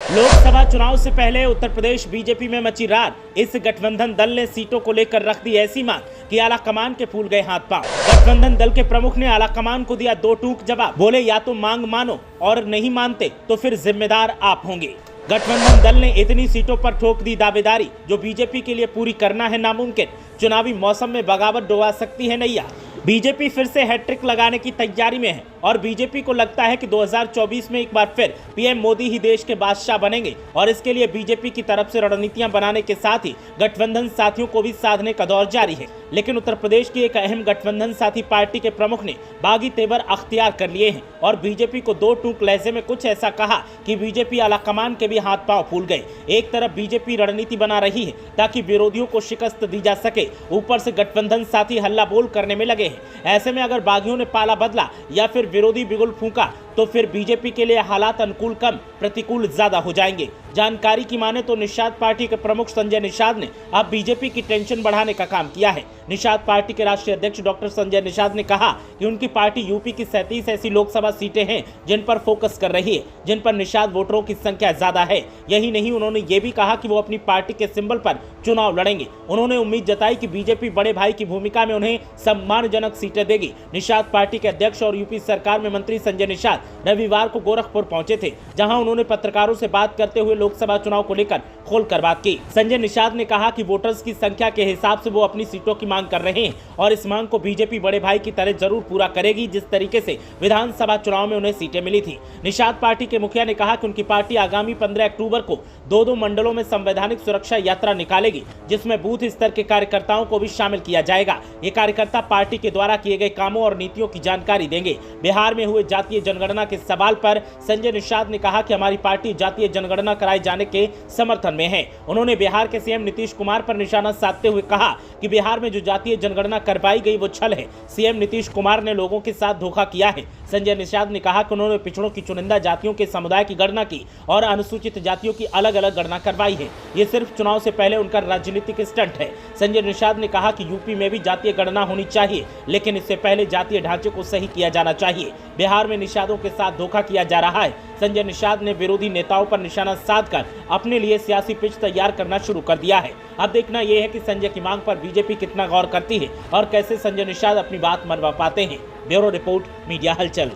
लोकसभा चुनाव से पहले उत्तर प्रदेश बीजेपी में मची रार। इस गठबंधन दल ने सीटों को लेकर रख दी ऐसी मांग कि आला कमान के फूल गए हाथ पांव। गठबंधन दल के प्रमुख ने आला कमान को दिया दो टूक जवाब। बोले या तो मांग मानो और नहीं मानते तो फिर जिम्मेदार आप होंगे। गठबंधन दल ने इतनी सीटों पर ठोक दी दावेदारी जो बीजेपी के लिए पूरी करना है नामुमकिन। चुनावी मौसम में बगावत डुबा सकती है नैया। बीजेपी फिर से हैट्रिक लगाने की तैयारी में है और बीजेपी को लगता है कि 2024 में एक बार फिर पीएम मोदी ही देश के बादशाह बनेंगे और इसके लिए बीजेपी की तरफ से रणनीतियां बनाने के साथ ही गठबंधन साथियों को भी साधने का दौर जारी है। लेकिन उत्तर प्रदेश की एक अहम गठबंधन साथी पार्टी के प्रमुख ने बागी तेवर अख्तियार कर लिए हैं और बीजेपी को दो टूक लहजे में कुछ ऐसा कहा कि बीजेपी आलाकमान के भी हाथ पांव फूल गए। एक तरफ बीजेपी रणनीति बना रही है ताकि विरोधियों को शिकस्त दी जा सके, ऊपर से गठबंधन साथी हल्ला बोल करने में लगे हैं। ऐसे में अगर बागियों ने पाला बदला या फिर विरोधी बिगुल फूंका तो फिर बीजेपी के लिए हालात अनुकूल कम प्रतिकूल ज्यादा हो जाएंगे। जानकारी की माने तो निषाद पार्टी के प्रमुख संजय निषाद ने अब बीजेपी की टेंशन बढ़ाने का काम किया है। निषाद पार्टी के राष्ट्रीय अध्यक्ष डॉक्टर संजय निषाद ने कहा कि उनकी पार्टी यूपी की 37 ऐसी लोकसभा सीटें हैं जिन पर फोकस कर रही है, जिन पर निषाद वोटरों की संख्या ज्यादा है। यही नहीं, उन्होंने ये भी कहा कि वो अपनी पार्टी के सिंबल पर चुनाव लड़ेंगे। उन्होंने उम्मीद जताई कि बीजेपी बड़े भाई की भूमिका में उन्हें सम्मानजनक सीटें देगी। निषाद पार्टी के अध्यक्ष और यूपी सरकार में मंत्री संजय निषाद रविवार को गोरखपुर पहुंचे थे, जहां उन्होंने पत्रकारों से बात करते हुए लोकसभा चुनाव को लेकर खोलकर बात की। संजय निषाद ने कहा कि वोटर्स की संख्या के हिसाब से वो अपनी सीटों की मांग कर रहे हैं और इस मांग को बीजेपी बड़े भाई की तरह जरूर पूरा करेगी जिस तरीके से विधानसभा चुनाव में उन्हें सीटें मिली थी। निषाद पार्टी के मुखिया ने कहा कि उनकी पार्टी आगामी 15 अक्टूबर को दो मंडलों में संवैधानिक सुरक्षा यात्रा निकालेगी, जिसमें बूथ स्तर के कार्यकर्ताओं को भी शामिल किया जाएगा। ये कार्यकर्ता पार्टी के द्वारा किए गए कामों और नीतियों की जानकारी देंगे। बिहार में हुए जातीय जनगणना के सवाल पर संजय निषाद ने कहा कि हमारी पार्टी जातीय जनगणना कराए जाने के समर्थन में है। उन्होंने बिहार के सीएम नीतीश कुमार पर निशाना साधते हुए कहा कि बिहार में जो जातीय जनगणना करवाई गई वो छल है। सीएम नीतीश कुमार ने लोगों के साथ धोखा किया है। संजय निषाद ने कहा कि उन्होंने पिछड़ों की चुनिंदा जातियों के समुदाय की गणना की और अनुसूचित जातियों की अलग अलग गणना करवाई है। ये सिर्फ चुनाव से पहले उनका राजनीतिक स्टंट है। संजय निषाद ने कहा कि यूपी में भी जातीय गणना होनी चाहिए, लेकिन इससे पहले जातीय ढांचे को सही किया जाना चाहिए। बिहार में निषादों के साथ धोखा किया जा रहा है। संजय निषाद ने विरोधी नेताओं पर निशाना साधकर अपने लिए सियासी पिच तैयार करना शुरू कर दिया है। अब देखना यह है कि संजय की मांग पर बीजेपी कितना गौर करती है और कैसे संजय निषाद अपनी बात मनवा पाते हैं। ब्यूरो रिपोर्ट, मीडिया हलचल।